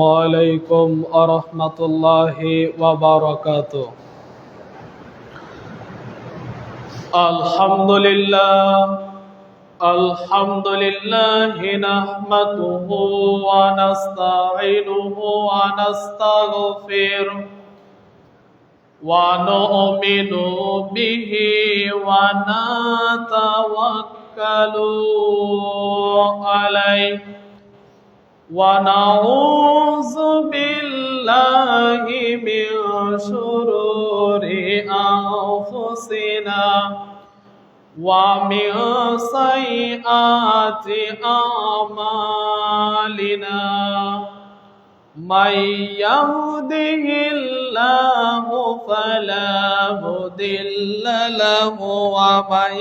عليكم ورحمة الله وبركاته. الحمد لله نحمده ونستعينه ونستغفره ونؤمن به ونتوكل عليه ونعوذ بالله من شرور أنفسنا ومن سيئات أعمالنا من يهده الله فلا مضل له ومن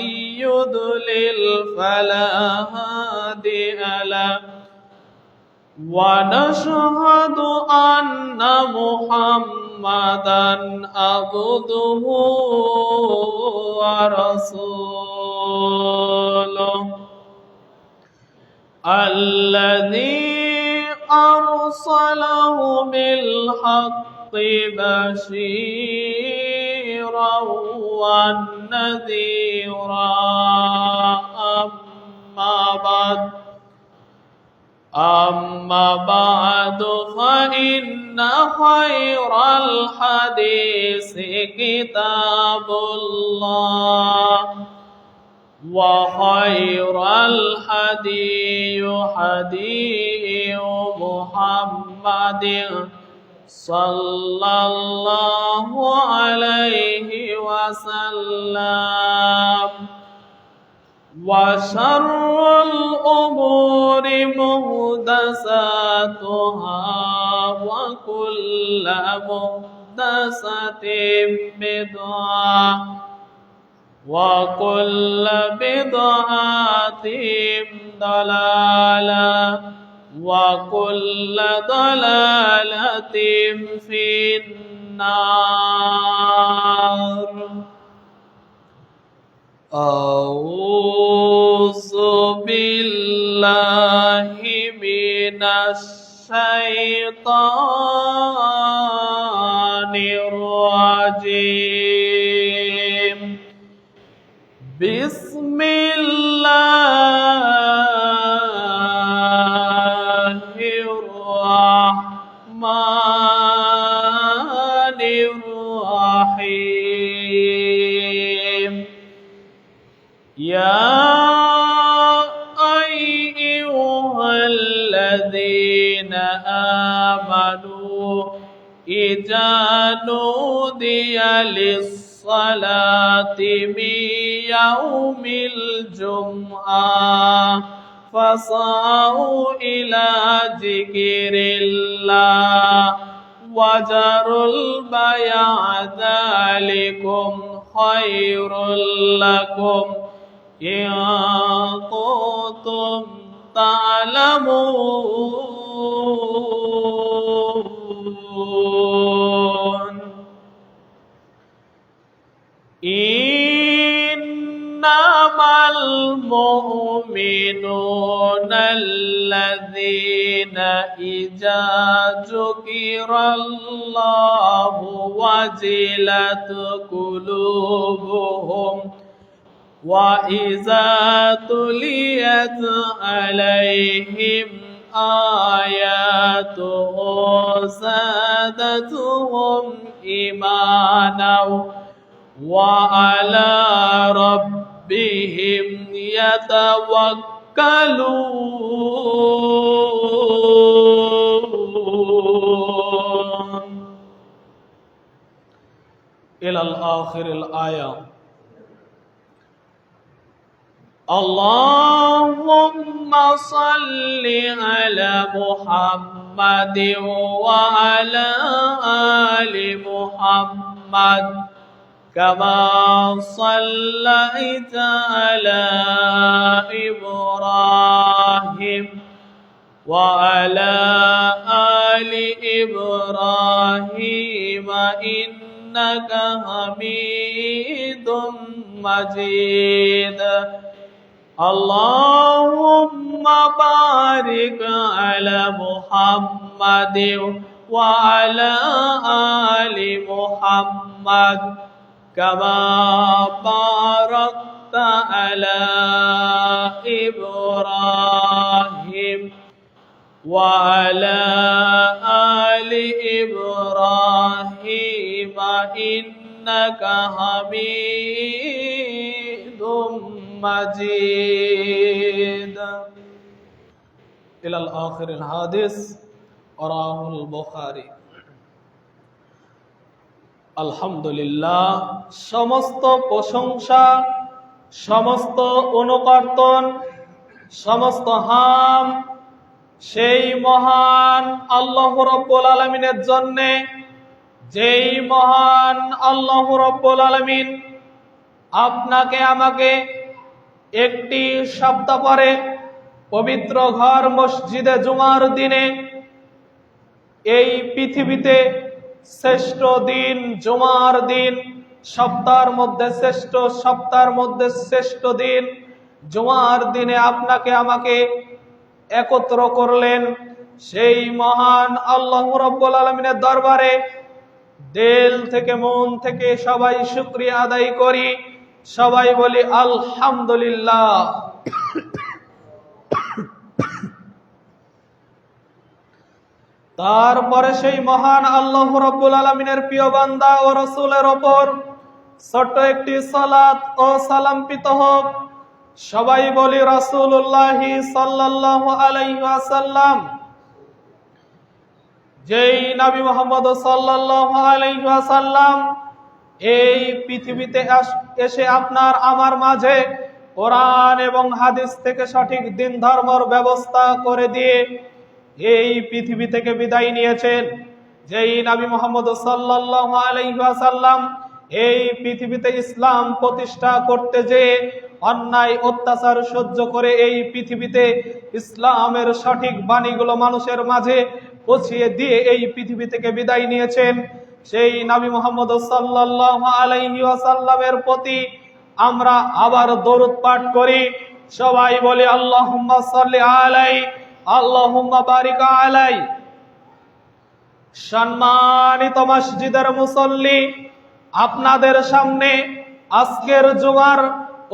يضلل فلا هادي له ونشهد أن محمدًا عبده ورسوله الذي أرسله بالحق بشيرا ونذيرا أما بعد فإن خير الحديث كتاب الله وخير الهدي هدي محمد صلى الله عليه وسلم وشر الأمور محدثاتها وكل محدثة بدعة وكل بدعة ضلالة وكل ضلالة في النار. أعوذ بالله من الشيطان الرجيم. بسم الله الرحمن الرحيم. يا أيها الذين آمنوا إذا نودي للصلاة من يوم الجمعة فاسعوا إلى ذكر الله وذروا البيع ذلكم خير لكم إن كنتم تعلمون. إنما المؤمنون الذين إذا ذكر الله وجلت قلوبهم وإذا تليت عليهم آياته زادتهم إيمانا وعلى ربهم يتوكلون. إلى الآخر الآية. اللهم صل على محمد وعلى آل محمد كما صليت على إبراهيم وعلى آل إبراهيم إنك حميد مجيد. اللهم بارك على محمد মুহাম্মাদিন ওয়া আলা আলি মুহাম্মাদ কামা বারাকতা আলা ইব্রাহিম ওয়া আলা আলি ইব্রাহিম ইন্নাকা হামিদুম মাজিদ। ইলাল আখিরিল হাদিস রাহুল বুখারী। আলহামদুলিল্লাহ, সমস্ত প্রশংসা, সমস্ত অনুকর্তন, সমস্ত হাম সেই মহান আল্লাহ রাব্বুল আলামিনের জন্যে, যেই মহান আল্লাহ রাব্বুল আলামিন আপনাকে আমাকে একটি সপ্তাহ পরে পবিত্র ঘর মসজিদে জুমার দিনে এই পৃথিবীতে শ্রেষ্ঠ দিন জুমার দিন, সপ্তাহের মধ্যে শ্রেষ্ঠ দিন জুমার দিনে আপনাকে আমাকে একত্র করলেন। সেই মহান আল্লাহ রাব্বুল আলামিনের দরবারে দিল থেকে মন থেকে সবাই শুকরিয়া আদায় করি, সবাই বলি আলহামদুলিল্লাহ। তারপরে সেই মহান আল্লাহ রাব্বুল আলামিনের প্রিয় বান্দা ও রাসূলের উপর ছোট্ট একটি সালাত ও সালাম পিত হোক। সবাই বলি রাসূলুল্লাহ সাল্লাল্লাহু আলাইহি ওয়াসাল্লাম। যেই নবী মুহাম্মদ সাল্লাল্লাহু আলাইহি ওয়াসাল্লাম এই পৃথিবীতে এসে আপনার আমার মাঝে কোরআন এবং হাদিস থেকে সঠিক দিন ধর্মের ব্যবস্থা করে দিয়ে এই পৃথিবী থেকে বিদায় নিয়েছেন। যেই নবী মুহাম্মদ সাল্লাল্লাহু আলাইহি ওয়াসাল্লাম এই পৃথিবীতে ইসলাম প্রতিষ্ঠা করতে যে অন্যায় অত্যাচার সহ্য করে এই পৃথিবীতে ইসলামের সঠিক বাণীগুলো মানুষের মাঝে পৌঁছিয়ে দিয়ে এই পৃথিবী থেকে বিদায় নিয়েছেন, সেই নবী মুহাম্মদ সাল্লাল্লাহু আলাইহি ওয়াসাল্লামের প্রতি আমরা আবার দরুদ পাঠ করি। সবাই বলি আল্লাহুম্মা সাল্লি আলাইহি আল্লাহুম্মা বারিক আলাইহি। সম্মানিত মসজিদের মুসল্লি, আপনাদের সামনে আজকের জুমার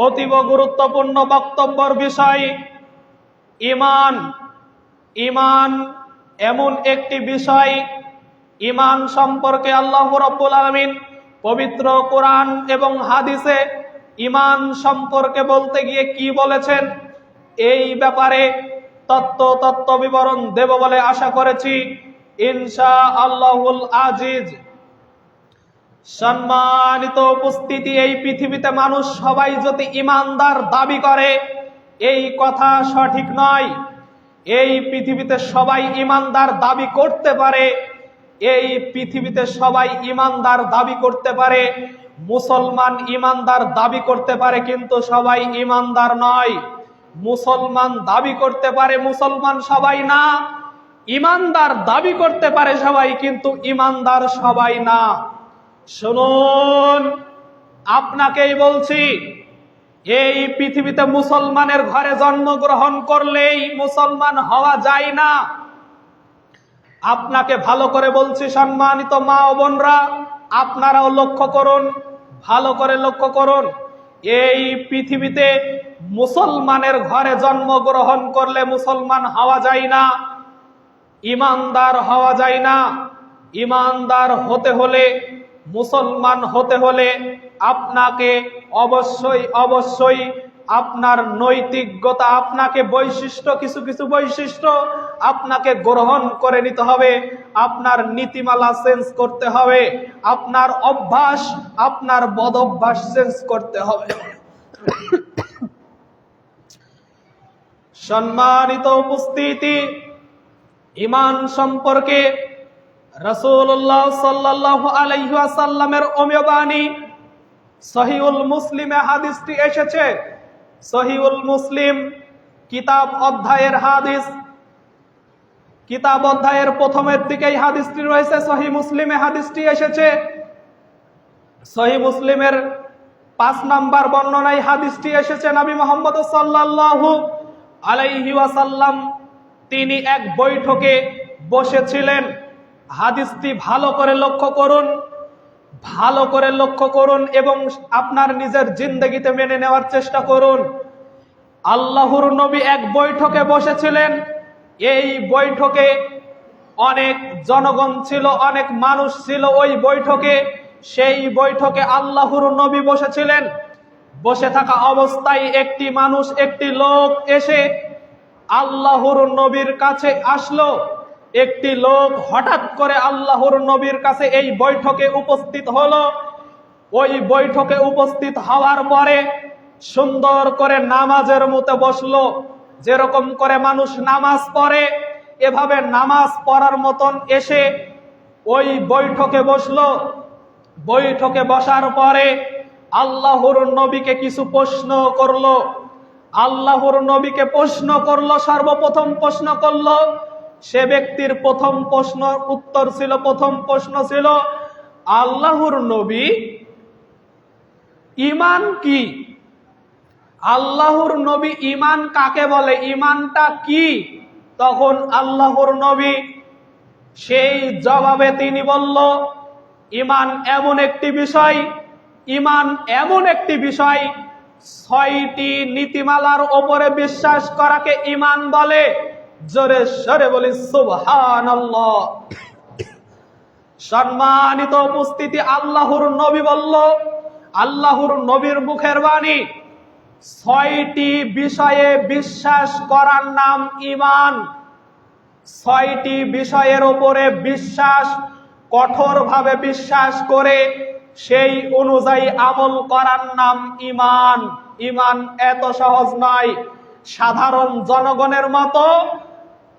অতীব গুরুত্বপূর্ণ বক্তব্যের বিষয় ঈমান। ঈমান এমন একটি বিষয়, ঈমান সম্পর্কে আল্লাহ রাব্বুল আলামিন পবিত্র কোরআন এবং হাদিসে ঈমান সম্পর্কে বলতে গিয়ে কি বলেছেন, এই ব্যাপারে তত্ত্ব বিবরণ দেব বলে আশা করেছি ইনশাআল্লাহুল আজিজ। সম্মানিত উপস্থিতি, এই পৃথিবীতে মানুষ সবাই যদি ঈমানদার দাবি করে এই কথা সঠিক নয়। এই পৃথিবীতে সবাই ঈমানদার দাবি করতে পারে, এই পৃথিবীতে সবাই ঈমানদার দাবি করতে পারে, মুসলমান ঈমানদার দাবি করতে পারে, কিন্তু সবাই ঈমানদার নয়। মুসলমান দাবি করতে পারে, মুসলমান সবাই না। ঈমানদার দাবি করতে পারে সবাই, কিন্তু ঈমানদার সবাই না। শুনুন, আপনাকেই বলছি, এই পৃথিবীতে মুসলমানের ঘরে জন্মগ্রহণ করলেই মুসলমান হওয়া যায় না। আপনাকে ভালো করে বলছি, সম্মানিত মা ও বোনরা, আপনারাও লক্ষ্য করুন, ভালো করে লক্ষ্য করুন। এই পৃথিবীতে মুসলমানের ঘরে জন্মগ্রহণ করলে মুসলমান হওয়া যায় না, ঈমানদার হওয়া যায় না। ঈমানদার হতে হলে, মুসলমান হতে হলে আপনাকে অবশ্যই আপনার নৈতিকতা, আপনাকে কিছু বৈশিষ্ট্য আপনাকে গ্রহণ করে নিতে হবে। আপনার নীতিমালা চেঞ্জ করতে হবে, আপনার অভ্যাস, আপনার বদ অভ্যাস চেঞ্জ করতে হবে। সম্মানিত উপস্থিতি, ঈমান সম্পর্কে রাসূলুল্লাহ সাল্লাল্লাহু আলাইহি ওয়াসাল্লামের অমীয় বাণী সহিহুল মুসলিমে হাদিসটি এসেছে। সহিহুল মুসলিম কিতাব অধ্যায়ের হাদিস, কিতাব অধ্যায়ের প্রথমের দিকেই হাদিসটি রয়েছে। সহিহ মুসলিমে হাদিসটি এসেছে। সহিহ মুসলিমের 5 নম্বর বর্ণনায় হাদিসটি এসেছে। নবী মুহাম্মদ সাল্লাল্লাহু আলাইহি ওয়াসাল্লাম তিনি এক বৈঠকে বসেছিলেন। হাদিসটি ভালো করে লক্ষ্য করুন, ভালো করে লক্ষ্য করুন এবং আপনার নিজের জিন্দেগিতে মেনে নেওয়ার চেষ্টা করুন। আল্লাহর নবী এক বৈঠকে বসেছিলেন। এই বৈঠকে অনেক জনগণ ছিল, অনেক মানুষ ছিল ওই বৈঠকে। সেই বৈঠকে আল্লাহর নবী বসেছিলেন। বসে থাকা অবস্থায় একটি মানুষ, একটি লোক এসে আল্লাহর নবীর কাছে আসলো। একটি লোক হঠাৎ করে আল্লাহর নবীর কাছে এই বৈঠকে উপস্থিত হলো। ওই বৈঠকে উপস্থিত হওয়ার পরে সুন্দর করে নামাজের মতো বসলো। যেরকম করে মানুষ নামাজ পড়ে, এভাবে নামাজ পড়ার মতন এসে ওই বৈঠকে বসলো। বৈঠকে বসার পরে আল্লাহর নবীকে কিছু প্রশ্ন করলো। আল্লাহর নবীকে প্রশ্ন করলো, সর্বপ্রথম প্রশ্ন করলো। সে ব্যক্তির প্রথম প্রশ্ন উত্তর ছিল, প্রথম প্রশ্ন ছিল, আল্লাহর নবী, ঈমান কি? আল্লাহর নবী ঈমান কাকে বলে? ঈমানটা কি? তখন আল্লাহর নবী সেই জবাবে তিনি বলল, ঈমান এমন একটি বিষয়, ঈমান এমন একটি বিষয়, 6টি নীতিমালার ওপরে বিশ্বাস করাকে ঈমান বলে। জোরে সরে বলি সুবহানাল্লাহ। সম্মানিত উপস্থিতি, আল্লাহর নবী বলল, আল্লাহর নবীর মুখের বাণী, 6টি বিষয়ে বিশ্বাস করার নাম ঈমান। 6টি বিষয়ের উপরে বিশ্বাস, কঠোরভাবে বিশ্বাস করে সেই অনুযায়ী আমল করার নাম ঈমান। ঈমান এত সহজ নয়। সাধারণ জনগণের মতো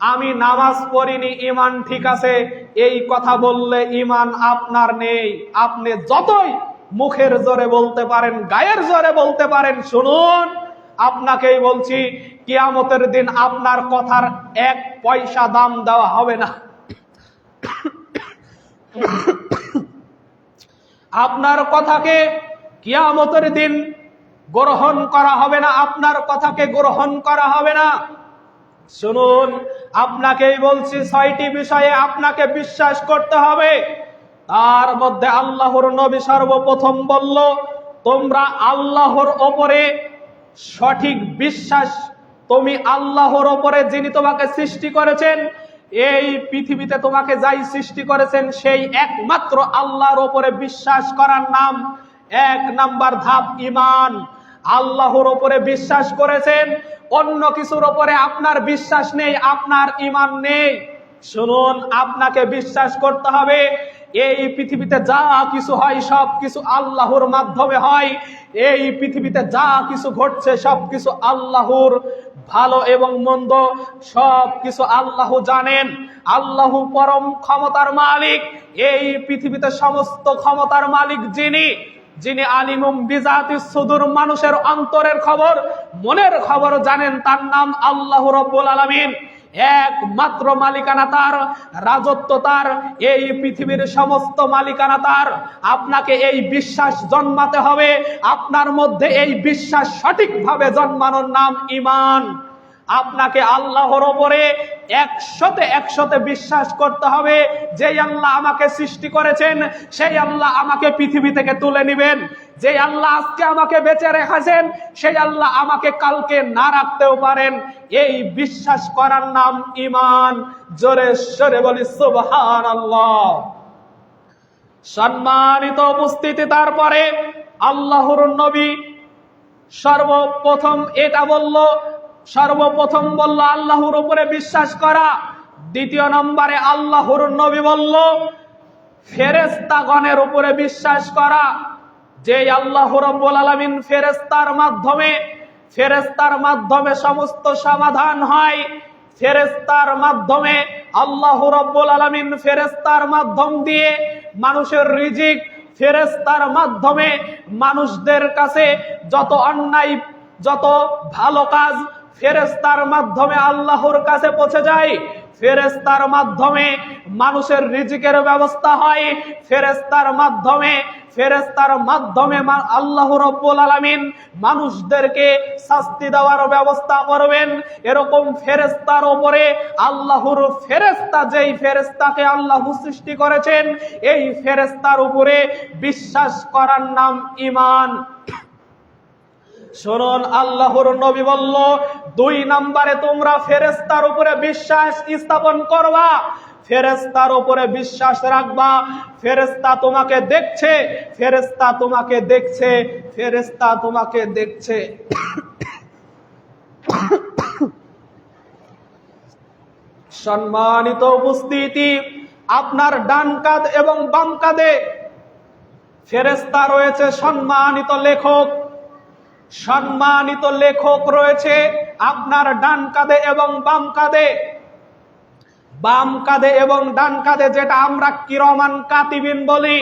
আমি নামাজ পড়িনি, ঈমান ঠিক আছে, এই কথা বললে ঈমান আপনার নেই। আপনি যতই মুখের জোরে বলতে পারেন, গায়ের জোরে বলতে পারেন, শুনুন, আপনাকেই বলছি, কিয়ামতের দিন আপনার কথার 1 পয়সা দাম দেওয়া হবে না। আপনার কথাকে কিয়ামতের দিন গ্রহণ করা হবে না, আপনার কথাকে গ্রহণ করা হবে না। শুনুন, আপনাকেই বলছি, 6টি বিষয়ে আপনাকে বিশ্বাস করতে হবে। তার মধ্যে আল্লাহর নবী সর্বপ্রথম বলল, তোমরা আল্লাহর ওপরে সঠিক বিশ্বাস, তুমি আল্লাহর ওপরে, যিনি তোমাকে সৃষ্টি করেছেন, এই পৃথিবীতে তোমাকে যাই সৃষ্টি করেছেন, সেই একমাত্র আল্লাহর ওপরে বিশ্বাস করার নাম 1 নাম্বার ধাপ ঈমান। আল্লাহর ওপরে বিশ্বাস করেছেন, অন্য কিছুর ওপরে আপনার বিশ্বাস নেই, আপনার ঈমান নেই। শুনুন, আপনাকে বিশ্বাস করতে হবে এই পৃথিবীতে যা কিছু হয় সব কিছু আল্লাহর মাধ্যমে হয়। এই পৃথিবীতে যা কিছু ঘটছে সব কিছু আল্লাহর, ভালো এবং মন্দ সব কিছু আল্লাহ জানেন। আল্লাহ পরম ক্ষমতার মালিক। এই পৃথিবীতে সমস্ত ক্ষমতার মালিক যিনি আলিমুম বিজাতিস সুদূর, মানুষের অন্তরের খবর, মনের খবর জানেন, তার নাম আল্লাহ রাব্বুল আলামিন। একমাত্র মালিকানা তার, রাজত্ব তার, এই পৃথিবীর সমস্ত মালিকানা তার। আপনাকে এই বিশ্বাস জন্মাতে হবে, আপনার মধ্যে এই বিশ্বাস সঠিকভাবে জন্মানোর নাম ঈমান। আপনাকে আল্লাহর ওপরে 100তে বিশ্বাস করতে হবে, যে আল্লাহ আমাকে সৃষ্টি করেছেন, সেই আল্লাহ আমাকে পৃথিবী থেকে তুলে নেবেন। যে আল্লাহ আজকে আমাকে বেঁচে রেখেছেন, সেই আল্লাহ আমাকে কালকে না রাখতেও পারেন। এই বিশ্বাস করার নাম ঈমান। জোরে সরে বলি সুবহানাল্লাহ। সম্মানিত উপস্থিতি, তারপরে আল্লাহর নবী সর্বপ্রথম এটা বলল, সর্বপ্রথম বলল আল্লাহর উপরে বিশ্বাস করা। দ্বিতীয় নম্বরে আল্লাহর নবী বলল ফেরেশতাগণের উপরে বিশ্বাস করা, যে আল্লাহ রাব্বুল আলামিন ফেরেশতার মাধ্যমে সমস্ত সমাধান হয়। ফেরেশতার মাধ্যমে আল্লাহ রাব্বুল আলামিন, ফেরেশতার মাধ্যম দিয়ে মানুষের রিজিক, ফেরেশতার মাধ্যমে মানুষদের কাছে যত অন্যায়, যত ভালো কাজ ফেরেশতার মাধ্যমে আল্লাহর কাছে পৌঁছে যায়, ফেরেশতার মাধ্যমে মানুষের রিজিকের ব্যবস্থা হয়, ফেরেশতার মাধ্যমে আল্লাহ রাব্বুল আলামিন মানুষদেরকে শাস্তি দেওয়ার ব্যবস্থা করবেন। এরকম ফেরেশতার উপরে আল্লাহর ফেরেশতা, যেই ফেরেশতাকে আল্লাহ সৃষ্টি করেছেন, এই ফেরেশতার উপরে বিশ্বাস করার নাম ঈমান। শুনুন, আল্লাহর নবী বলল, 2 নম্বরে তোমরা ফেরেশতার উপরে বিশ্বাস স্থাপন করবা, ফেরেশতার উপরে বিশ্বাস রাখবা। ফেরেশতা তোমাকে দেখছে, ফেরেশতা তোমাকে দেখছে, ফেরেশতা তোমাকে দেখছে। সম্মানিত উপস্থিতি, আপনার ডান কাঁধ এবং বাম কাঁধে ফেরেশতা রয়েছে, সম্মানিত লেখক, সম্মানিত লেখক রয়েছে আপনার ডান কাঁধে এবং বাম কাঁধে। বাম কাঁধে এবং ডান কাঁধে যেটা আমরা কিরামান কাতিবিন বলি,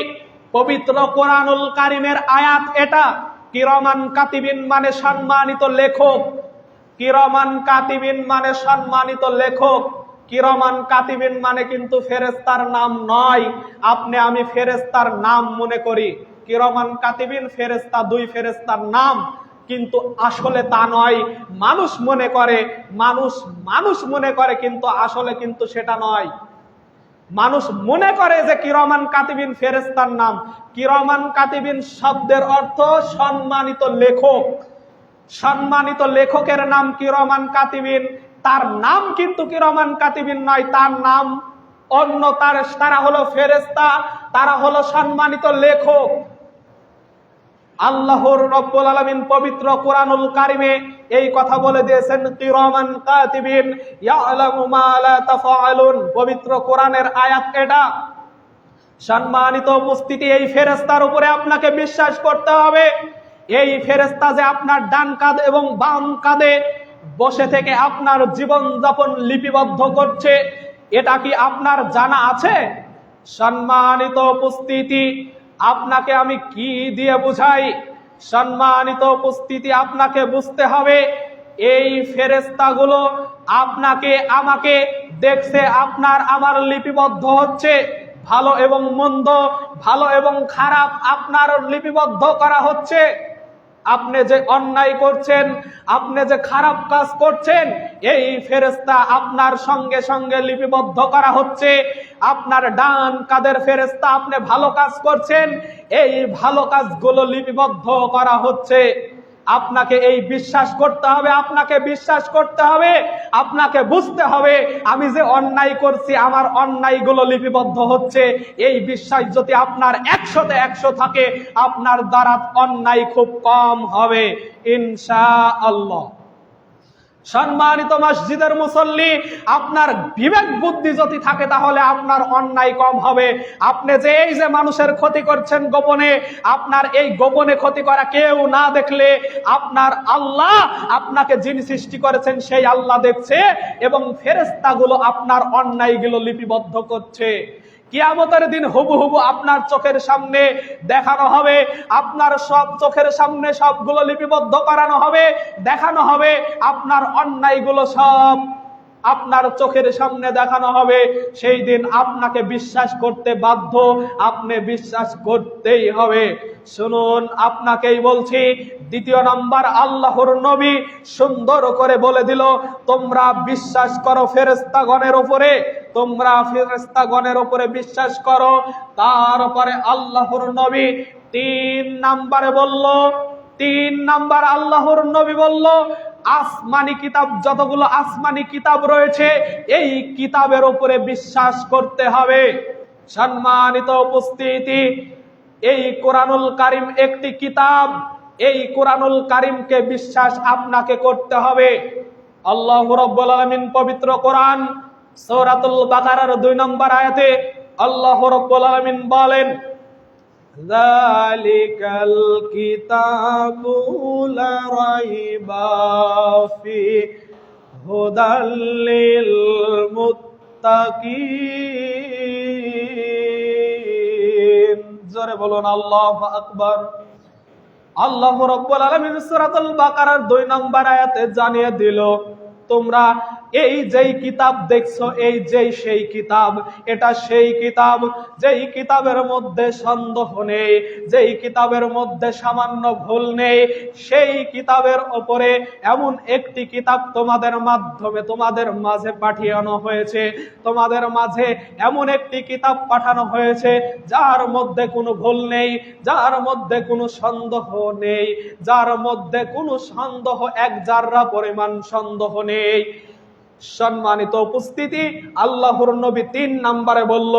পবিত্র কোরআনুল কারীমের আয়াত এটা। কিরামান কাতিবিন মানে সম্মানিত লেখক, কিরামান কাতিবিন মানে সম্মানিত লেখক। কিরামান কাতিবিন মানে কিন্তু ফেরেশতার নাম নয়, আপনি আমি ফেরেশতার নাম মনে করি। কিরামান কাতিবিন ফেরেশতা, 2 ফেরেশতার নাম, কিন্তু আসলে তা নয়। মানুষ মনে করে, মানুষ মনে করে, কিন্তু আসলে কিন্তু সেটা নয়। মানুষ মনে করে যে কিরামান কাতিবিন ফেরেশতার নাম। কিরামান কাতিবিন শব্দের অর্থ সম্মানিত লেখক। সম্মানিত লেখকের নাম কিরামান কাতিবিন, তার নাম কিন্তু কিরামান কাতিবিন নয়, তার নাম অন্য। তারা হলো ফেরেশতা, তারা হলো সম্মানিত লেখক। আল্লাহর রাব্বুল আলামিন পবিত্র কোরআনুল কারীমে এই কথা বলে দিয়েছেন, কিরামান কাতিবিন ইয়ালামু মা লা তাফআলুন। পবিত্র কোরআনের আয়াত এটা। সম্মানিত উপস্থিতি, এই ফেরেশতার উপরে আপনাকে বিশ্বাস করতে হবে। এই ফেরেশতা যে আপনার ডান কাঁধ এবং বাম কাঁধে বসে থেকে আপনার জীবন যাপন লিপিবদ্ধ করছে, এটা কি আপনার জানা আছে? সম্মানিত উপস্থিতি, আপনাকে আমি কি দিয়ে বুঝাই? সম্মানিত উপস্থিতি, আপনাকে বুঝতে হবে এই ফেরেশতাগুলো আপনাকে আমাকে দেখছে, আপনার আমার লিপিবদ্ধ হচ্ছে। ভালো এবং মন্দ, ভালো এবং খারাপ আপনার লিপিবদ্ধ করা হচ্ছে। আপনি যে অন্যায় করছেন, আপনি যে খারাপ কাজ করছেন, এই ফেরেশতা আপনার সঙ্গে সঙ্গে লিপিবদ্ধ করা হচ্ছে। আপনার ডান কাঁধের ফেরেশতা, আপনি ভালো কাজ করছেন, এই ভালো কাজগুলো লিপিবদ্ধ করা হচ্ছে। আপনাকে এই বিশ্বাস করতে হবে, আপনাকে বিশ্বাস করতে হবে, আপনাকে বুঝতে হবে আমি যে অন্যায় করছি, আমার অন্যায়গুলো লিপিবদ্ধ হচ্ছে। এই বিশ্বাস যদি আপনার 100-তে 100 থাকে, আপনার দ্বারা অন্যায় খুব কম হবে ইনশাআল্লাহ। সম্মানিত মসজিদের মুসল্লি, আপনার বিবেক বুদ্ধি যদি থাকে তাহলে আপনার অন্যায় কম হবে। আপনি যে এই যে মানুষের ক্ষতি করছেন গোপনে, আপনার এই গোপনে ক্ষতি করা কেউ না দেখলে আপনার আল্লাহ, আপনাকে যিনি সৃষ্টি করেছেন সেই আল্লাহ দেখছে, এবং ফেরেশতাগুলো আপনার অন্যায়গুলো লিপিবদ্ধ করছে। কিয়ামতের দিন হুবহু আপনার চোখের সামনে দেখানো হবে, আপনার সব চোখের সামনে সবগুলো লিপিবদ্ধ করানো হবে, দেখানো হবে, আপনার অন্যায়গুলো সব আপনার চোখের সামনে দেখানো হবে। সেই দিন আপনাকে বিশ্বাস করতে বাধ্য, আপনি বিশ্বাস করতেই হবে। শুনুন, আপনাকেই বলছি, 2 নম্বর আল্লাহর নবী সুন্দর করে বলে দিল, তোমরা বিশ্বাস করো ফেরেশতাগণের উপরে, তোমরা ফেরেশতাগণের উপরে বিশ্বাস করো। তারপরে আল্লাহর নবী 3 নম্বরে বলল, 3 নম্বর আল্লাহর নবী বলল, আসমানি কিতাব, যতগুলো আসমানি কিতাব রয়েছে, এই কিতাবের উপরে বিশ্বাস করতে হবে। সম্মানিত উপস্থিতি, এই কোরআনুল কারীম একটি কিতাব, এই কোরআনুল কারীমকে বিশ্বাস আপনাকে করতে হবে। আল্লাহ রাব্বুল আলামিন পবিত্র কোরআন সূরাতুল বাকারার 2 নম্বর আয়াতে আল্লাহ রাব্বুল আলামিন বলেন, যালিকাল কিতাবু লা রাইবা ফি হুদাল লিল মুত্তাকিন। জোরে বলুন আল্লাহু আকবার। আল্লাহ রাব্বুল আলামিন সূরাতুল বাকারার 2 নম্বর আয়াতে জানিয়ে দিল, তোমরা এই যেই কিতাব দেখছো, এই যেই সেই কিতাব, এটা সেই কিতাব যেই কিতাবের মধ্যে সন্দেহ নেই, যেই কিতাবের মধ্যে সামান্য ভুল নেই। সেই কিতাবের ওপরে এমন একটি কিতাব তোমাদের মাধ্যমে তোমাদের মাঝে পাঠানো হয়েছে, তোমাদের মাঝে এমন একটি কিতাব পাঠানো হয়েছে যার মধ্যে কোনো ভুল নেই, যার মধ্যে কোনো সন্দেহ নেই, যার মধ্যে কোনো সন্দেহ, এক জাররা পরিমাণ সন্দেহ নেই। সম্মানিত উপস্থিতি, আল্লাহর নবী 3 নম্বরে বলল,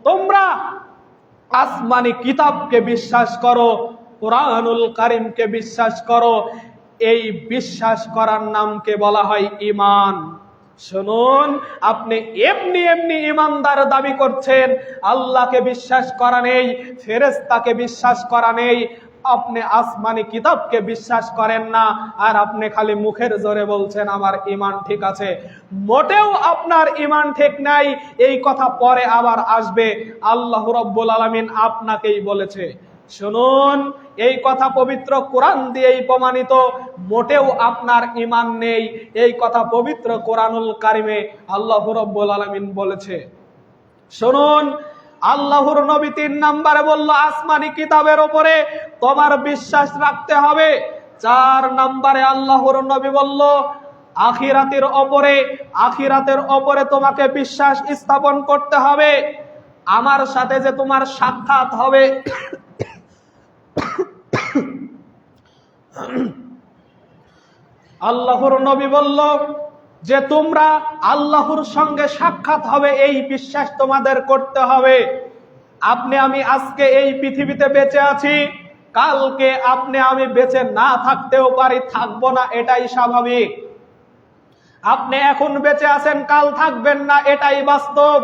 তোমরা আসমানি কিতাবকে বিশ্বাস করো, কুরআনুল কারীমকে বিশ্বাস করো। এই বিশ্বাস করার নামকে বলা হয় ঈমান। শুনুন, আপনি এমনি এমনি ঈমানদার দাবি করছেন, আল্লাহকে বিশ্বাস করা নেই, ফেরেশতাকে বিশ্বাস করা নেই, আপনি আসমানি কিতাবকে বিশ্বাস করেন না, আর আপনি খালি মুখের জোরে বলছেন আমার ঈমান ঠিক আছে। মোটেও আপনার ঈমান ঠিক নাই, এই কথা পরে আবার আসবে। আল্লাহ রাব্বুল আলামিন আপনাকেই বলেছে। শুনুন, এই কথা পবিত্র কোরআন দিয়েই প্রমাণিত, মোটেও আপনার ঈমান নেই, এই কথা পবিত্র কোরআনুল কারীমে আল্লাহ রাব্বুল আলামিন বলেছে। শুনুন, আল্লাহর নবী 3 নম্বরে বলল, আসমানি কিতাবের উপরে তোমার বিশ্বাস রাখতে হবে। 4 নম্বরে আল্লাহর নবী বলল, আখিরাতের উপরে তোমাকে বিশ্বাস স্থাপন করতে হবে। আমার সাথে যে তোমার সাক্ষাৎ হবে, আল্লাহর নবী বলল যে তোমরা আল্লাহর সঙ্গে সাক্ষাৎ হবে, এই বিশ্বাস তোমাদের করতে হবে। আপনি আমি আজকে এই পৃথিবীতে বেঁচে আছি, কালকে আপনি আমি বেঁচে না থাকতেও পারি, থাকবো না, এটাই স্বাভাবিক। আপনি এখন বেঁচে আছেন, কাল থাকবেন না, এটাই বাস্তব।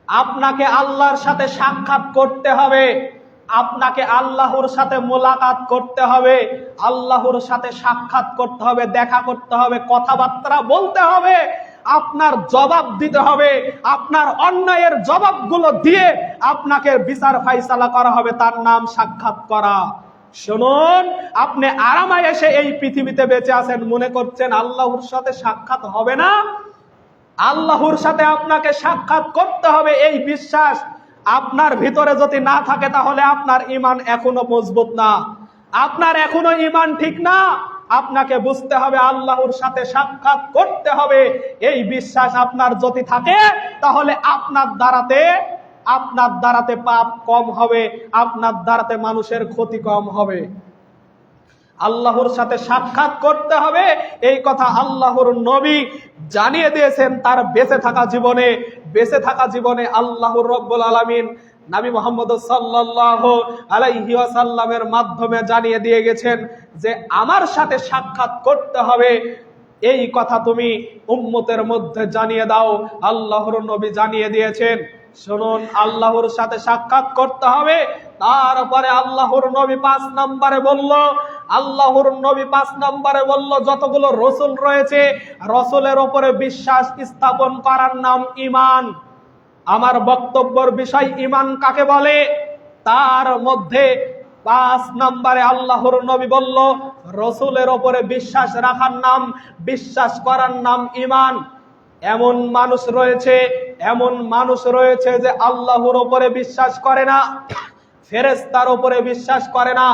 আপনাকে আল্লাহর সাথে সাক্ষাৎ করতে হবে, আপনাকে আল্লাহর সাথে মোলাকাত করতে হবে, আল্লাহর সাথে সাক্ষাৎ করতে হবে, দেখা করতে হবে, কথাবার্তা বলতে হবে, আপনার জবাব দিতে হবে, আপনার অন্যায়ের জবাবগুলো দিয়ে আপনাকে বিচার ফাইসালা করা হবে, তার নাম সাক্ষাৎ করা। শুনুন, আপনি আরামায় এসে এই পৃথিবীতে বেঁচে আছেন, মনে করছেন আল্লাহর সাথে সাক্ষাৎ হবে না? আল্লাহর সাথে আপনাকে সাক্ষাৎ করতে হবে, এই বিশ্বাস আপনার ভিতরে যদি না থাকে তাহলে আপনার ঈমান এখনো মজবুত না, আপনার এখনো ঈমান ঠিক না। আপনাকে বুঝতে হবে আল্লাহর সাথে সাক্ষাৎ করতে হবে, এই বিশ্বাস আপনার যদি থাকে তাহলে আপনার দ্বারাতে পাপ কম হবে, আপনার দ্বারাতে মানুষের ক্ষতি কম হবে। আল্লাহর সাথে সাক্ষাৎ করতে হবে, এই কথা আল্লাহর নবী জানিয়ে দিয়েছেন তার বেঁচে থাকা জীবনে আল্লাহর রাব্বুল আলামিন নবী মুহাম্মদ সাল্লাল্লাহু আলাইহি ওয়াসাল্লামের মাধ্যমে জানিয়ে দিয়ে গেছেন যে আমার সাথে সাক্ষাৎ করতে হবে, এই কথা তুমি উম্মতের মধ্যে জানিয়ে দাও। আল্লাহর নবী জানিয়ে দিয়েছেন। শুনুন, আল্লাহর সাথে সাক্ষাৎ করতে হবে। তারপরে আল্লাহর নবী 5 নম্বরে বলল যতগুলো রসুল রয়েছে, রসুলের উপরে বিশ্বাস স্থাপন করার নাম ঈমান। আমার বক্তব্যের বিষয় ঈমান কাকে বলে, তার মধ্যে 5 নম্বরে আল্লাহর নবী বলল রসুলের উপরে বিশ্বাস করার নাম ঈমান। এমন মানুষ রয়েছে যে আল্লাহর উপরে বিশ্বাস করে না, ফেরেশতার উপরে বিশ্বাস করে না,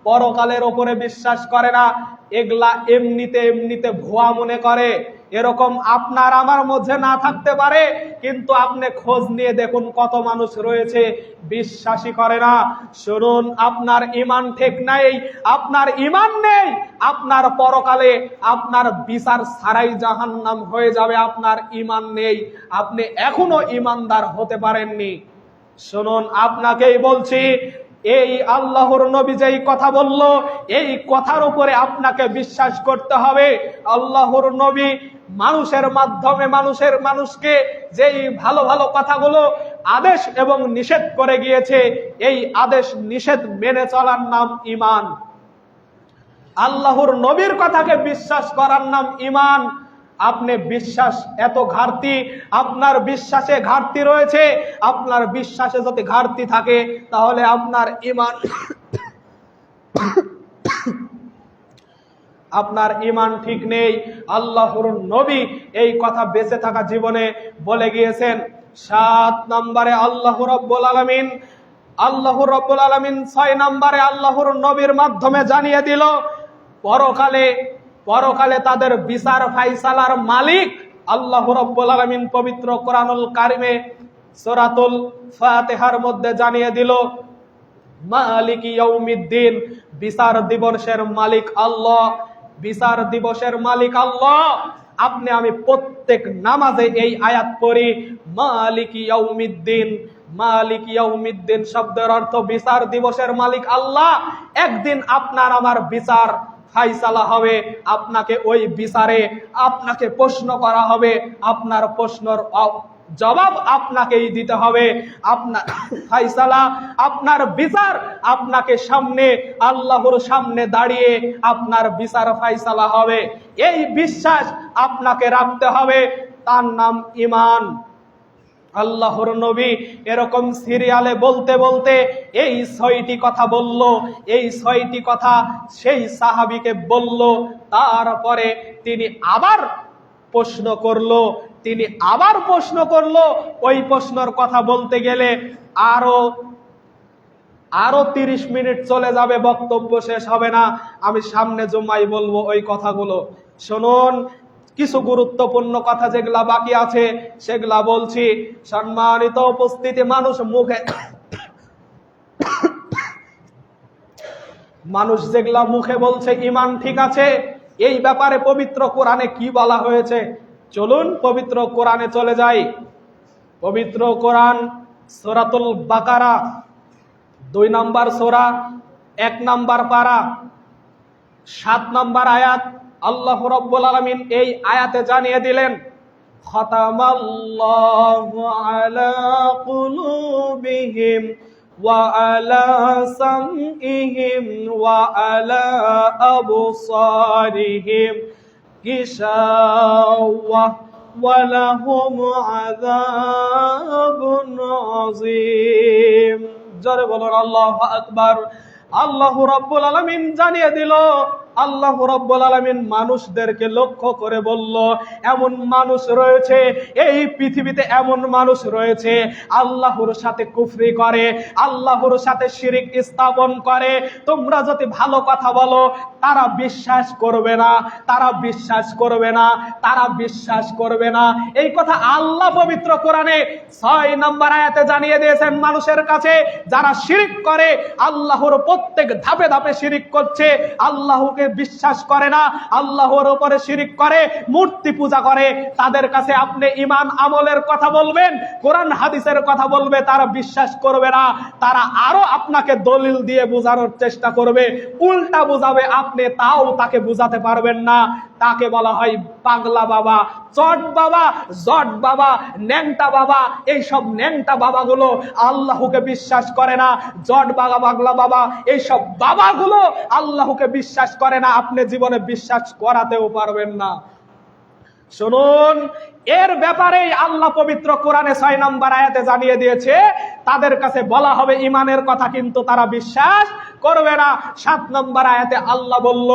পরকালের উপরে বিশ্বাস করে না, এগুলা এমনিতে ভুয়া মনে করে। এরকম আপনার আমার মধ্যে না থাকতে পারে, কিন্তু আপনি খোঁজ নিয়ে দেখুন কত মানুষ রয়েছে বিশ্বাসই করে না। শুনুন, আপনার ঈমান ঠিক নাই, আপনার ঈমান নেই, আপনার পরকালে আপনার বিচার ছাড়াই জাহান্নাম হয়ে যাবে, আপনার ঈমান নেই, আপনি এখনো ঈমানদার হতে পারেননি। শুনুন, আপনাকেই বলছি, এই আল্লাহর নবী যেই কথা বলল, এই কথার উপরে আপনাকে বিশ্বাস করতে হবে। আল্লাহর নবী মানুষের মাধ্যমে মানুষকে যেই ভালো ভালো কথাগুলো আদেশ এবং নিষেধ করে গিয়েছে, এই আদেশ নিষেধ মেনে চলার নাম ঈমান। আল্লাহর নবীর কথাকে বিশ্বাস করার নাম ঈমান। আপনি বিশ্বাস এত ঘাটতি, আপনার বিশ্বাসে ঘাটতি রয়েছে, আপনার বিশ্বাসে যদি ঘাটতি থাকে তাহলে আপনার ঈমান আপনার ঈমান ঠিক নেই। আল্লাহর নবী এই কথা বেঁচে থাকা জীবনে বলে গিয়েছেন। 7 নম্বরে আল্লাহ রাব্বুল আলামিন 6 নম্বরে আল্লাহর নবীর মাধ্যমে জানিয়ে দিল পরকালে তাদের বিচার ফাইসালার মালিক আল্লাহ রাব্বুল আলামিন পবিত্র কোরআনুল কারিমে সূরাতুল ফাতিহার মধ্যে জানিয়ে দিল, মালিকি ইয়াউমিদ্দিন, বিচার দিবসের মালিক আল্লাহ, বিচার দিবসের মালিক আল্লাহ। আপনি আমি প্রত্যেক নামাজে এই আয়াত পড়ি, মালিকি ইয়াউমিদ্দিন। মালিক ইয়াউমিদ্দিন শব্দের অর্থ বিচার দিবসের মালিক আল্লাহ। একদিন আপনার আমার বিচার ফাইসালা হবে, আপনাকে ওই বিচারে আপনাকে প্রশ্ন করা হবে, আপনার প্রশ্নের জবাব আপনাকেই দিতে হবে। আপনার ফাইসালা, আপনার বিচার আপনাকে সামনে আল্লাহর সামনে দাঁড়িয়ে আপনার বিচার ফাইসালা হবে। এই বিশ্বাস আপনাকে রাখতে হবে, তার নাম ঈমান। আল্লাহর নবী এরকম সিরিয়ালে বলতে বলতে এই 6টি কথা বলল। এই 6টি কথা সেই সাহাবীকে বলল। তারপরে তিনি আবার প্রশ্ন করলো। ওই প্রশ্নের কথা বলতে গেলে আরো 30 মিনিট চলে যাবে, বক্তব্য শেষ হবে না। আমি সামনে জুমায় বলবো ওই কথাগুলো। শুনুন, কিছু গুরুত্বপূর্ণ কথা যেগুলা বাকি আছে সেগুলা বলছি। সম্মানিত উপস্থিতি, মানুষ যেগুলা মুখে বলছে ঈমান ঠিক আছে, এই ব্যাপারে পবিত্র কোরআনে কি বলা হয়েছে চলুন পবিত্র কোরআনে চলে যাই। পবিত্র কোরআন সূরাতুল বাকারা 2 নম্বর সূরা 1 নম্বর পারা 7 নম্বর আয়াত। আল্লাহ রাব্বুল আলামিন এই আয়াতে জানিয়ে দিলেন, খাতামাল্লাহু আলা কুলুবিহিম ওয়া আলা সামইহিম ওয়া আলা আবসারিহিম গিশাওয়া ওয়া লাহুম আযাবুন আযীম। জোরে বলুন আল্লাহু আকবার। আল্লাহ রাব্বুল আলামিন জানিয়ে দিল, আল্লাহ রাব্বুল আলামিন মানুষদেরকে লক্ষ্য করে বলল, এমন মানুষ রয়েছে এই পৃথিবীতে, এমন মানুষ রয়েছে আল্লাহর সাথে কুফরি করে, আল্লাহর সাথে শিরিক স্থাপন করে। তোমরা যদি ভালো কথা বলো তারা বিশ্বাস করবে না, তারা বিশ্বাস করবে না, তারা বিশ্বাস করবে না। এই কথা আল্লাহ পবিত্র কোরআনে 6 নম্বর আয়াতে জানিয়ে দিয়েছেন মানুষের কাছে। যারা শিরিক করে, আল্লাহর প্রত্যেক ধাপে ধাপে শিরিক করছে, আল্লাহকে বিশ্বাস করে না, আল্লাহর উপরে শিরিক করে, মূর্তি পূজা করে, তাদের কাছে আপনি ঈমান আমলের কথা বলবেন, কোরআন হাদিসের কথা বলবে, তারা বিশ্বাস করবে না। তারা আরো আপনাকে দলিল দিয়ে বোঝানোর চেষ্টা করবে, উল্টা বোঝাবে, আপনি তাও তাকে বুঝাতে পারবেন না। তাকে বলা হয় পাগলা বাবা, চট বাবা, জট বাবা, ন্যাংটা বাবা। এইসব ন্যাংটা বাবাগুলো আল্লাহকে বিশ্বাস করে না। জট বাবা, পাগলা বাবা, এইসব বাবাগুলো আল্লাহকে বিশ্বাস করে না, আপনি জীবনে বিশ্বাস করাতেও পারবেন না। শুনুন, এর ব্যাপারে আল্লাহ পবিত্র কোরআনে 6 নম্বর আয়াতে জানিয়ে দিয়েছে, তাদের কাছে বলা হবে ঈমানের কথা, কিন্তু তারা বিশ্বাস করবে না। 7 নম্বর আয়াতে আল্লাহ বলল,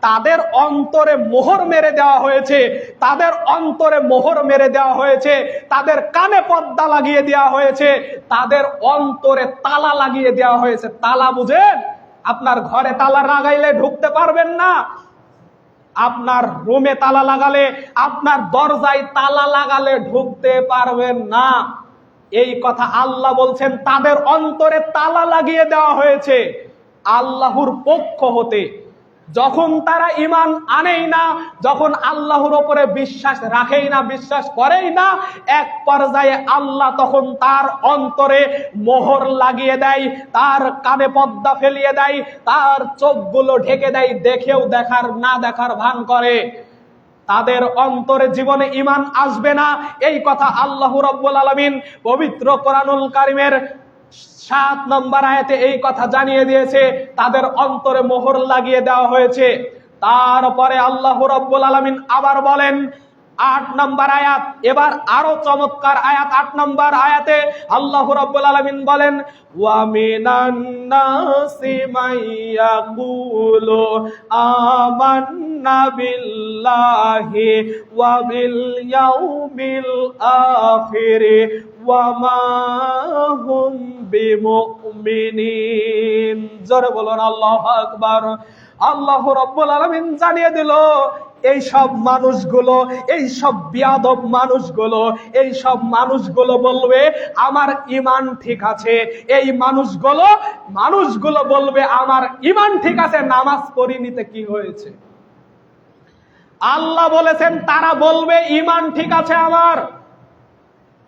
তাদের অন্তরে মোহর মেরে দেওয়া হয়েছে, তাদের অন্তরে মোহর মেরে দেওয়া হয়েছে, তাদের কানে পর্দা লাগিয়ে দেওয়া হয়েছে, তাদের অন্তরে তালা লাগিয়ে দেওয়া হয়েছে। তালা বুঝেন? আপনার ঘরে তালা লাগাইলে ঢুকতে পারবেন না, আপনার রুমে তালা লাগালে, আপনার দরজায় তালা লাগালে ঢুকতে পারবেন না। এই কথা আল্লাহ বলছেন, তাদের অন্তরে তালা লাগিয়ে দেওয়া হয়েছে আল্লাহর পক্ষ হতে। যখন তারা ঈমান আনেই না, যখন আল্লাহর উপরে বিশ্বাস রাখেই না, বিশ্বাস করেই না, এক পর্যায়ে আল্লাহ তখন তার অন্তরে মোহর লাগিয়ে দেয়, তার কানে পর্দা ফেলিয়ে দেয়, তার চোখগুলো ঢেকে দেয়, দেখেও দেখার না দেখার ভান করে। তাদের অন্তরে জীবনে ঈমান আসবে না। এই কথা আল্লাহ রাব্বুল আলামিন পবিত্র কোরআনুল কারীমের 7 নম্বর আয়াতে এই কথা জানিয়ে দিয়েছে, তাদের অন্তরে মোহর লাগিয়ে দেওয়া হয়েছে। তারপরে আল্লাহ রাব্বুল আলামিন আবার বলেন, 8 নম্বর আয়াত, এবার আরো চমৎকার আয়াত। 8 নম্বর আয়াতে আল্লাহ রাব্বুল আলামিন বলেন, ওয়া মিনান নাসি মাইয়াকুলু আমান্না বিল্লাহি ওয়া বিল ইয়াউমিল আখির ওয়া মা হুম বিমুমিনিন। জোরে বলুন আল্লাহু আকবার। আল্লাহ রাব্বুল আলামিন জানিয়ে দিল, এই সব মানুষগুলো, এই সব বিয়াদব মানুষগুলো, এই সব মানুষগুলো বলবে আমার ঈমান ঠিক আছে। এই মানুষগুলো বলবে আমার ঈমান ঠিক আছে, নামাজ পড়িনিতে কি হয়েছে? আল্লাহ বলেছেন তারা বলবে ঈমান ঠিক আছে আমার।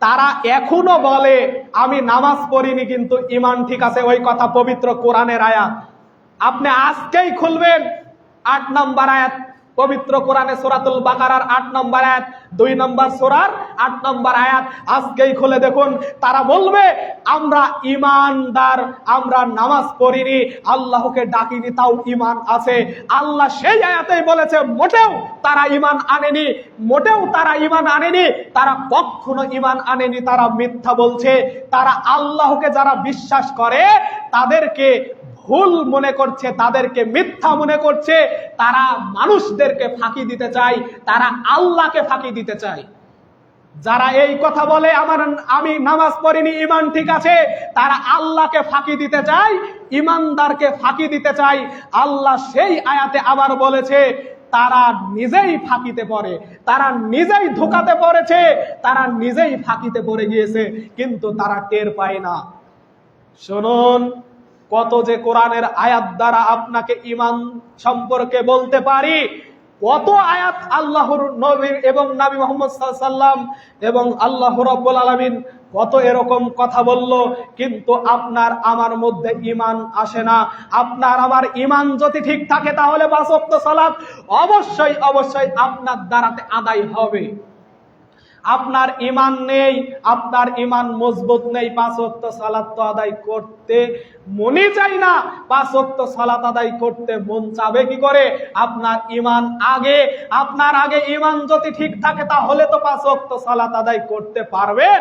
তারা এখনো বলে আমি নামাজ পড়িনি কিন্তু ঈমান ঠিক আছে। ওই কথা পবিত্র কোরআনের আয়াত। আপনি আজকেই খুলবেন 8 নম্বর আয়াত, পবিত্র কোরআনে সূরাতুল বাকারার 8 নম্বর আয়াত, 2 নম্বর সূরার 8 নম্বর আয়াত আজকেই খুলে দেখুন। তারা বলবে আমরা ঈমানদার, আমরা নামাজ পড়িনি, আল্লাহকে ডাকিনি, তাও ঈমান আছে। আল্লাহ সেই আয়াতেই বলেছে মোটেও তারা ঈমান আনেনি, মোটেও তারা ঈমান আনেনি, তারা কখনো ঈমান আনেনি, তারা মিথ্যা বলছে। তারা আল্লাহকে যারা বিশ্বাস করে তাদেরকে ভুল মনে করছে, তাদেরকে মিথ্যা মনে করছে। তারা মানুষদেরকে ফাঁকি দিতে চায়, তারা আল্লাহকে ফাঁকি দিতে চায়। যারা এই কথা বলে আমি নামাজ পড়িনি ঈমান ঠিক আছে, তারা আল্লাহকে ফাঁকি দিতে চায়, ঈমানদারকে ফাঁকি দিতে চায়। আল্লাহ সেই আয়াতে আবার বলেছে তারা নিজেই ফাঁকিতে পড়ে, তারা নিজেই ধোঁকাতে পড়েছে, তারা নিজেই ফাঁকিতে পড়ে গিয়েছে, কিন্তু তারা টের পায় না। শুনুন, কত যে কোরআনের আয়াত দ্বারা আপনাকে ঈমান সম্পর্কে বলতে পারি, কত আয়াত আল্লাহর নবী এবং নবী মুহাম্মদ সাল্লাল্লাহু আলাইহি ওয়াসাল্লাম এবং আল্লাহ রাব্বুল আলামিন কত এরকম কথা বলল, কিন্তু আপনার আমার মধ্যে ঈমান আসে না। আপনার আমার ঈমান যদি ঠিক থাকে তাহলে 5 ওয়াক্ত সালাত অবশ্যই আপনার দ্বারাতে আদায় হবে। আপনার ঈমান নেই, আপনার ঈমান মজবুত নেই, 5 ওয়াক্ত সালাত তো আদায় করতে মনে চাই না। 5 ওয়াক্ত সালাত আদায় করতে মন চাবে কি করে? আপনার ঈমান আগে, আপনার আগে ঈমান যদি ঠিক থাকে তাহলে তো 5 ওয়াক্ত সালাত আদায় করতে পারবেন।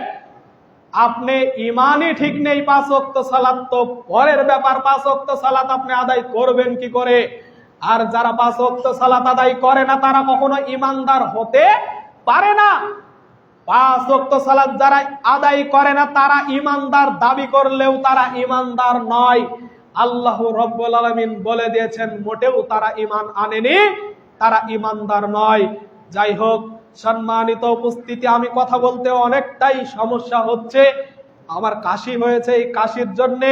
আপনি ঈমানই ঠিক নেই, 5 ওয়াক্ত সালাত তো পরের ব্যাপার। 5 ওয়াক্ত সালাত আপনি আদায় করবেন কি করে? আর যারা 5 ওয়াক্ত সালাত আদায় করে না তারা কখনো ঈমানদার হতে পারে না। 5 ওয়াক্ত সালাত যারা আদায় করে না তারা ঈমানদার দাবি করলেও তারা ঈমানদার নয়। আল্লাহ রাব্বুল আলামিন বলে দিয়েছেন মোটেও তারা ঈমান আনেনি, তারা ঈমানদার নয়। যাই হোক, সম্মানিত উপস্থিতি, আমি কথা বলতে অনেকটাই সমস্যা হচ্ছে, আমার কাশি হয়েছে, এই কাশির জন্য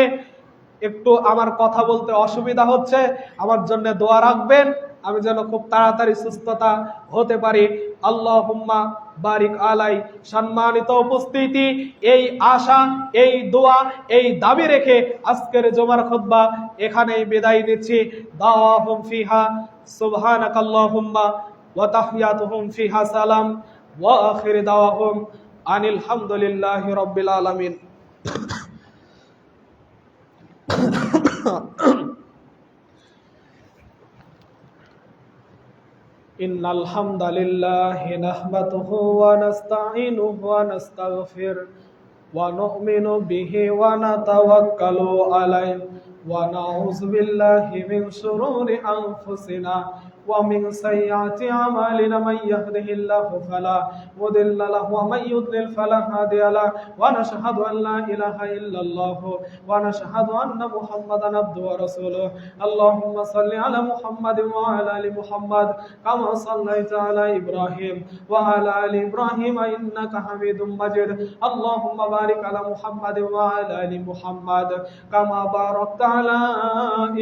একটু আমার কথা বলতে অসুবিধা হচ্ছে। আমার জন্য দোয়া রাখবেন, আমি যেন খুব তাড়াতাড়ি সুস্থতা হতে পারি। আল্লাহুম্মা বারিক আলাই। সম্মানিত উপস্থিতি, এই আশা, এই দোয়া, এই দাবি রেখে আজকের জুমার খুতবা এখানেই বিদায় নিচ্ছি। দাওয়াহুম ফিহা সুবহানাকাল্লাহুম্মা ওয়া তাহিয়াতুহুম ফিহা সালাম ওয়া আখির দাওয়াহুম আনিল হামদুলিল্লাহি রাব্বিল আলামিন। ইন্নাল হামদালিল্লাহি নাহমাদুহু ওয়া নাস্তাঈনুহু ওয়া নাস্তাগফির ওয়া নু'মিনু বিহি ওয়া নাতাওয়াক্কালু আলাইহি ওয়া নাউযু বিল্লাহি মিন শুরুরি আনফুসিনা ওয়া মিন সাইয়্যাতি আমালিনা মান ইয়াহদিহিল্লাহু ফালা মুদিল্লা লাহু ওয়া মান ইউদ্লিল ফালা হাদিয়া লাহু ওয়া নাশহাদু আন লা ইলাহা ইল্লাল্লাহু ওয়া নাশহাদু আন্না মুহাম্মাদান আবদুহু ওয়া রাসূলুহু। আল্লাহুম্মা সাল্লি আলা মুহাম্মাদিন ওয়া আলা আলি মুহাম্মাদ কামা সাল্লাইতা আলা ইব্রাহিম ওয়া আলা আলি ইব্রাহিম ইন্নাকা হামিদুম মাজিদ। আল্লাহুম্মা বারিক আলা মুহাম্মাদিন ওয়া আলা আলি মুহাম্মাদ কামা বারাকতা আলা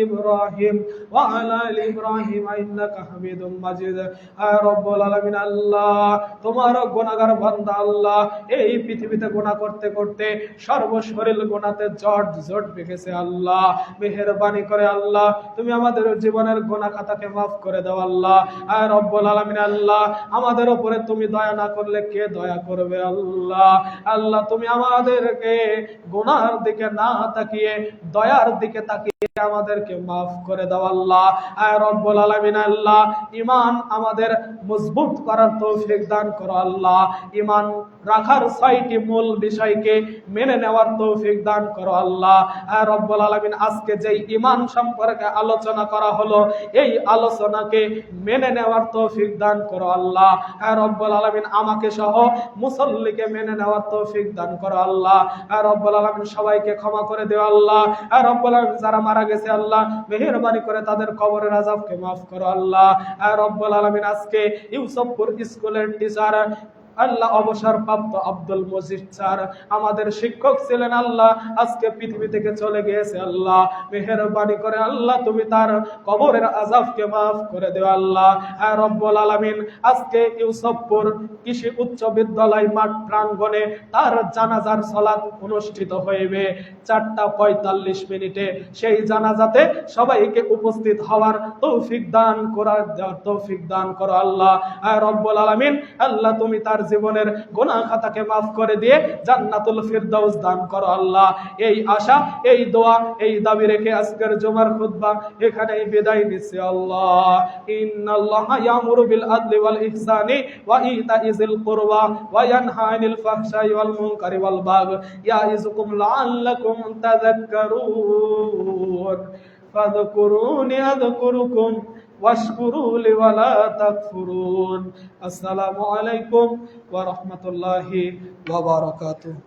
ইব্রাহিম ওয়া আলা আলি ইব্রাহিম ইন্নাকা হামিদুম মাজিদ। আয় রব্বুল আলামিন, আল্লাহ তোমার গুনাহগার বান্দা, আল্লাহ এই পৃথিবীতে গুনাহ করতে করতে সর্বশরীর গুনাহতে জট বেঁধেছে। আল্লাহ মেহেরবানি করে আল্লাহ তুমি আমাদের জীবনের গুনাহ খাতাকে মাফ করে দাও। আল্লাহ আয় রব্বুল আলামিন, আল্লাহ আমাদের উপরে তুমি দয়া না করলে কে দয়া করবে? আল্লাহ তুমি আমাদেরকে গুনাহের দিকে না তাকিয়ে দয়ার দিকে তাকিয়ে আমাদেরকে মাফ করে দাও। আল্লাহ আয় রব্বুল আলামিন, আল্লাহ আল্লাহ ঈমান আমাদের মজবুত করার তৌফিক দান করো আল্লাহ। ঈমান রাখার 6টি মূল বিষয়কে মেনে নেওয়ার তৌফিক দান করো আল্লাহ। রব্বুল আলামিন আজকে যেই ঈমান সম্পর্কে আলোচনা করা হলো এই আলোচনাকে মেনে নেওয়ার তৌফিক দান করো আল্লাহ। রব্বুল আলামিন আমাকে সহ মুসল্লিকে মেনে নেওয়ার তৌফিক দান করো আল্লাহ। রব্বুল আলামিন সবাইকে ক্ষমা করে দিও আল্লাহ। রব্বুল আলামিন যারা মারা গেছে আল্লাহ মেহেরবানি করে তাদের কবরের আযাবকে মাফ করো আল্লাহ। রব্বুল আলামিন আজকে ইউসুফপুর স্কুলের টিচার আল্লাহ অবসরপ্রাপ্ত আব্দুল মজিদ স্যার আমাদের শিক্ষক ছিলেন আল্লাহ, আজকে পৃথিবী থেকে চলে গিয়েছে আল্লাহ। মেহেরবানি করে আল্লাহ তুমি তার কবরের আযাবকে maaf করে দিও আল্লাহ। রব্বুল আলামিন আজকে ইউসুফপুর কৃষি উচ্চ বিদ্যালয় মাঠ প্রাঙ্গণে তার জানাজার সালাত অনুষ্ঠিত হইবে 4:45 মিনিটে। সেই জানাজাতে সবাইকে উপস্থিত হওয়ার তৌফিক দান করো আল্লাহ। রব্বুল আলামিন আল্লাহ তুমি তার জীবনের গুনাহ খাতাকে maaf করে দিয়ে জান্নাতুল ফিরদাউস দান করো আল্লাহ। এই আশা, এই দোয়া, এই দাবি রেখে আজকের জুমার খুতবা এখানেই বিদায় নিচ্ছি আল্লাহ। ইন্নাল্লাহা ইয়ামুরু বিল আদলি ওয়াল ইহসানি ওয়া ইতাইজিল কুরবা ওয়া ইয়ানহা আনিল ফাহশাই ওয়াল মুনকারি ওয়াল বাগই ইয়াইযুকুম লাআল্লাকুম তাযাক্কারুন ফাযকুরুনি আযকুরুকুম ওয়াশকুরু লি ওয়া লা তাকফুরুন। আসসালামু আলাইকুম ওয়া রাহমাতুল্লাহি ওয়া বারাকাতুহু।